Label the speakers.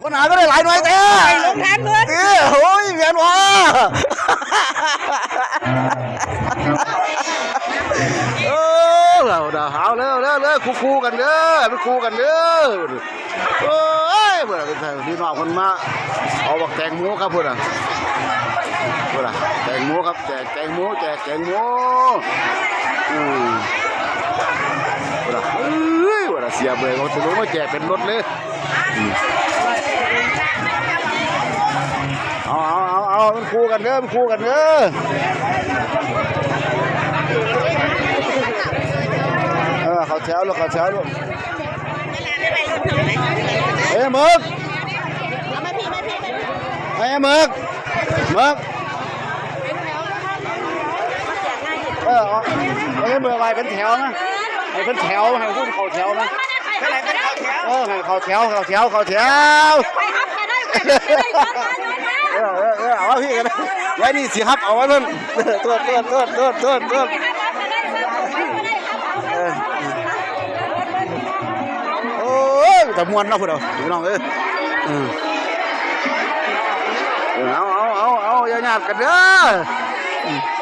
Speaker 1: ปัญหาก็ได้หลายหน่วยแต่
Speaker 2: ลงทางด้วย
Speaker 1: โอ้ยเวียนวะเราเอาเร็วคู่กันเด้อไปคู่กันเด้อโอ้ยเพื่อนพี่น้องคนมาเอาบักแตงหมูครับเพื่อนเพื่อนแตงหมูครับแจกแตงหมูเพื่อนเพื่อนเสียเบยเขาถึงมาแจกเป็นรถเลยเอามันคู่กันเด้อเขาแถวลูกเอ้ยมึกเอ้ยมึกเอ้ยมึกอะไรเป็นแถวนะให้เป็นแถวให้พวกเขาแถวนะให้เขาแถวเอาพี่กันไว้นี่สิครับเอาไว้นั่นตัวโอ้ยแต่มวนนะพวกเราพี่น้องเอาอย่าหยาบกันเด้อ